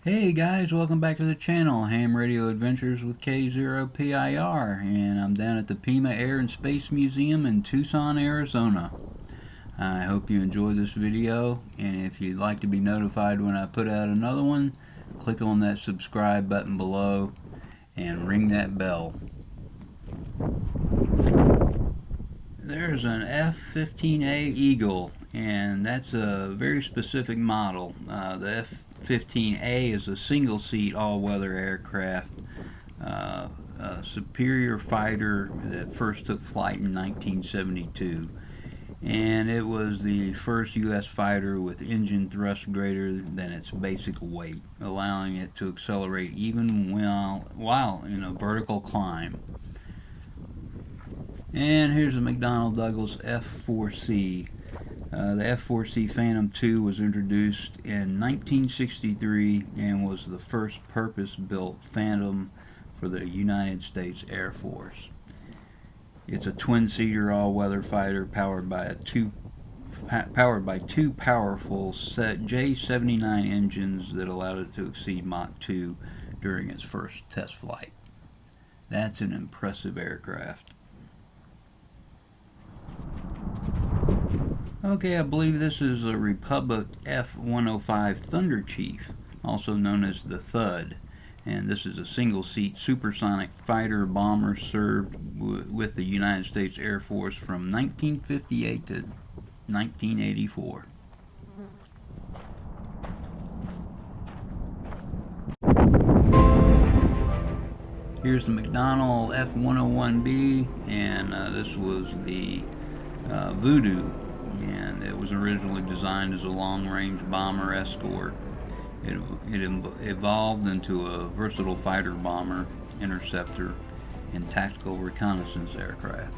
Hey guys, welcome back to the channel, Ham Radio Adventures with K0PIR, and I'm down at the Pima Air and Space Museum in Tucson, Arizona. I hope you enjoyed this video, and if you'd like to be notified when I put out another one, click on that subscribe button below and ring that bell. There's an F-15A Eagle, and that's a very specific model. The F-15A is a single-seat all-weather aircraft, a superior fighter that first took flight in 1972, and it was the first U.S. fighter with engine thrust greater than its basic weight, allowing it to accelerate even while in a vertical climb. And here's a McDonnell Douglas F-4C. The F-4C Phantom II was introduced in 1963 and was the first purpose-built Phantom for the United States Air Force. It's a twin-seater all-weather fighter powered by two powerful J-79 engines that allowed it to exceed Mach 2 during its first test flight. That's an impressive aircraft. Okay, I believe this is a Republic F-105 Thunder Chief, also known as the Thud, and this is a single-seat supersonic fighter bomber served with the United States Air Force from 1958 to 1984. Here's the McDonnell F-101B, and this was the Voodoo, and it was originally designed as a long-range bomber escort. It evolved into a versatile fighter bomber, interceptor, and tactical reconnaissance aircraft.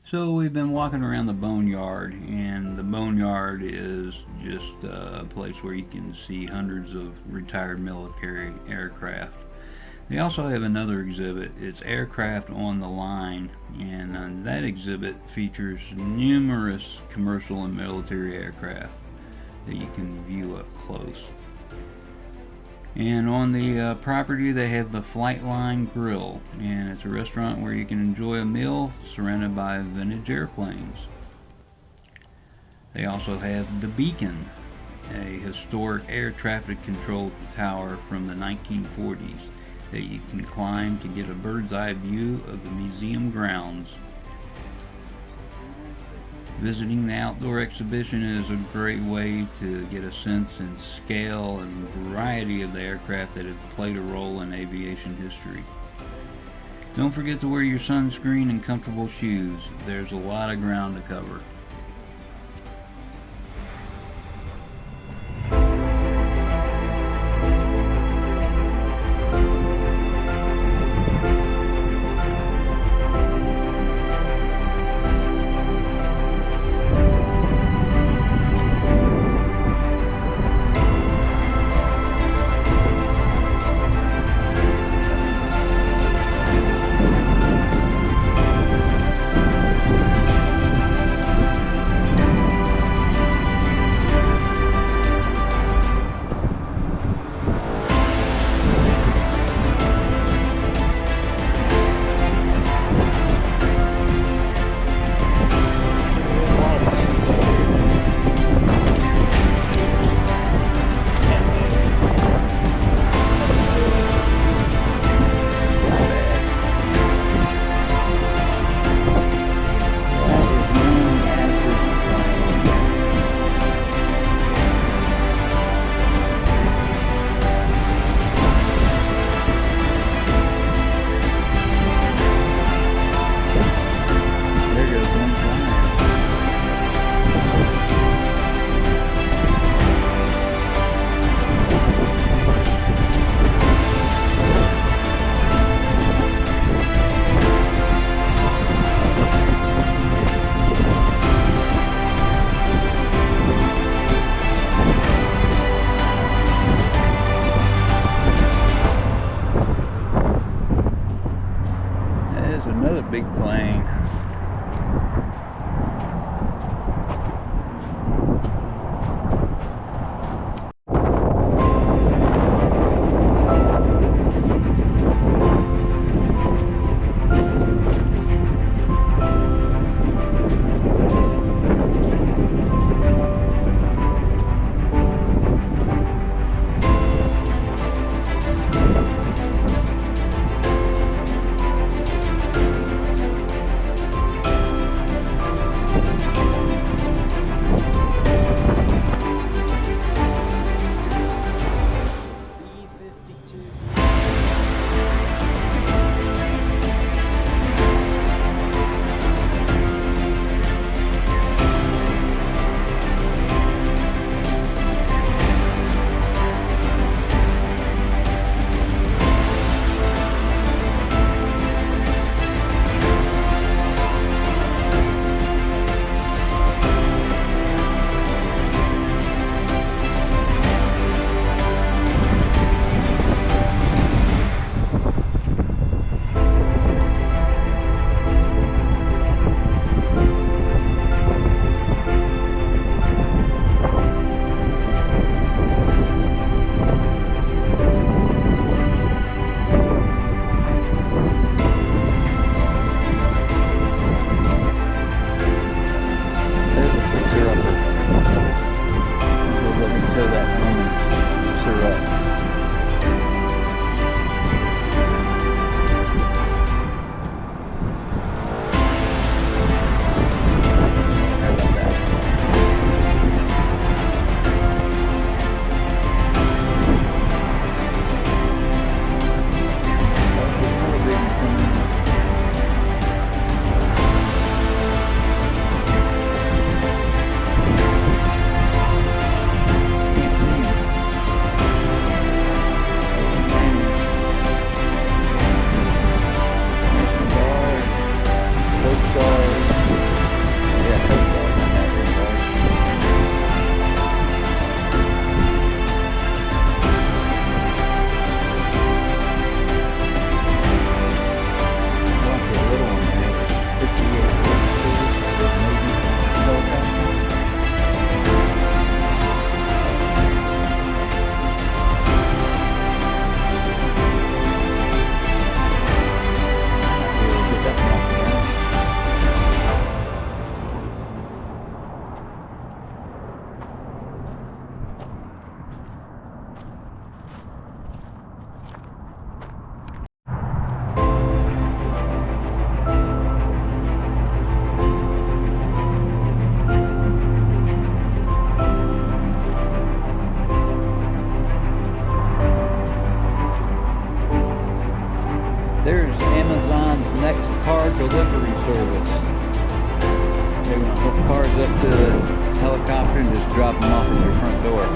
So we've been walking around the Boneyard, and the Boneyard is just a place where you can see hundreds of retired military aircraft. They also have another exhibit. It's Aircraft on the Line, and that exhibit features numerous commercial and military aircraft that you can view up close. And on the property, they have the Flightline Grill, and it's a restaurant where you can enjoy a meal surrounded by vintage airplanes. They also have the Beacon, a historic air traffic control tower from the 1940s that you can climb to get a bird's eye view of the museum grounds. Visiting the outdoor exhibition is a great way to get a sense and scale and variety of the aircraft that have played a role in aviation history. Don't forget to wear your sunscreen and comfortable shoes. There's a lot of ground to cover. Another big plane. There's Amazon's next car delivery service. They're going to hook cars up to the helicopter and just drop them off at your front door.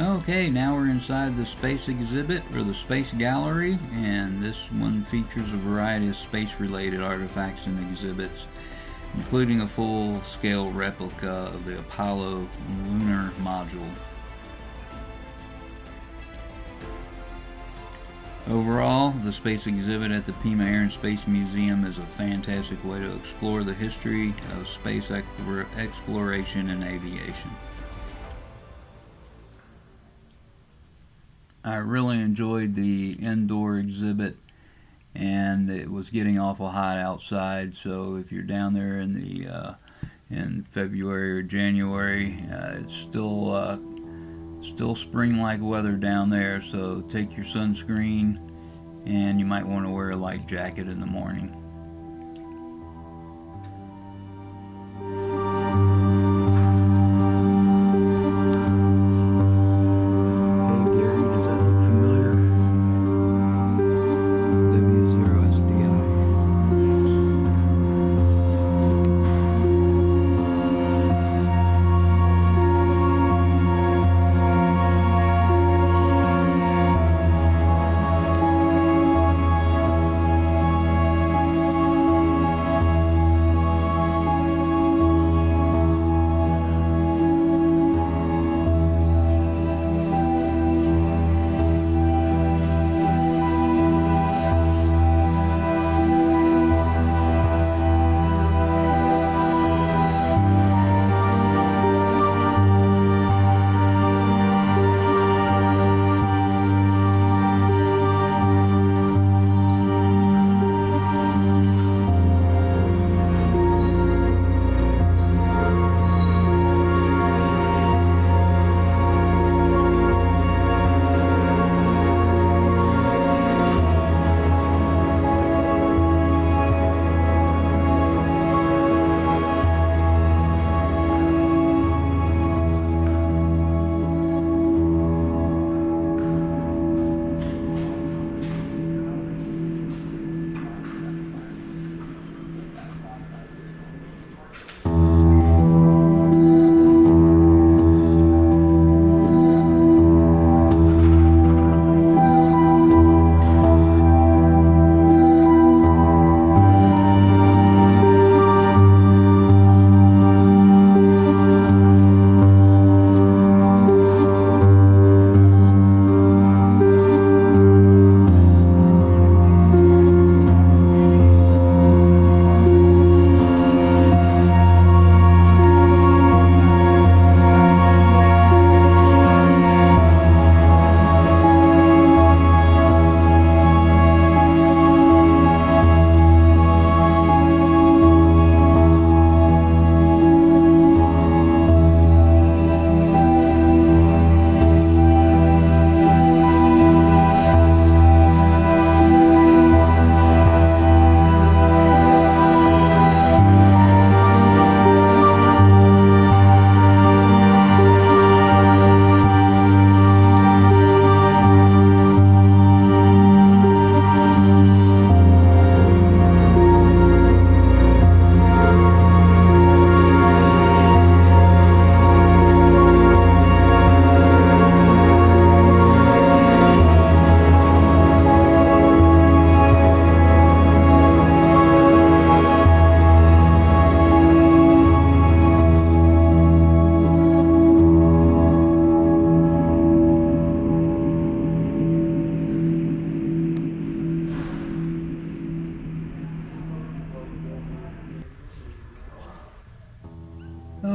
Okay, now we're inside the space exhibit, or the space gallery, and this one features a variety of space-related artifacts and exhibits, including a full-scale replica of the Apollo lunar module. Overall, the space exhibit at the Pima Air and Space Museum is a fantastic way to explore the history of space exploration and aviation. I really enjoyed the indoor exhibit, and it was getting awful hot outside, so if you're down there in February or January, it's still spring-like weather down there, so take your sunscreen, and you might want to wear a light jacket in the morning.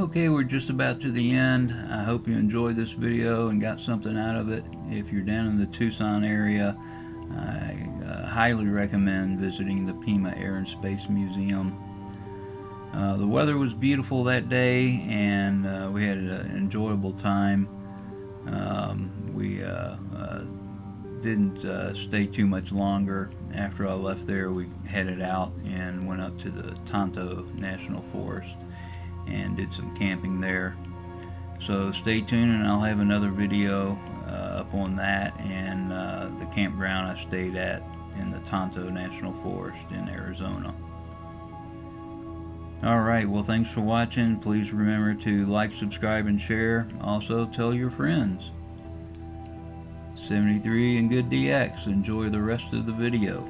Okay, we're just about to the end. I hope you enjoyed this video and got something out of it. If you're down in the Tucson area, I highly recommend visiting the Pima Air and Space Museum. The weather was beautiful that day, and we had an enjoyable time. We didn't stay too much longer. After I left there, we headed out and went up to the Tonto National Forest and did some camping there. So stay tuned, and I'll have another video up on that and the campground I stayed at in the Tonto National Forest in Arizona. Alright, well, thanks for watching. Please remember to like, subscribe, and share. Also, tell your friends. 73 and good DX. Enjoy the rest of the video.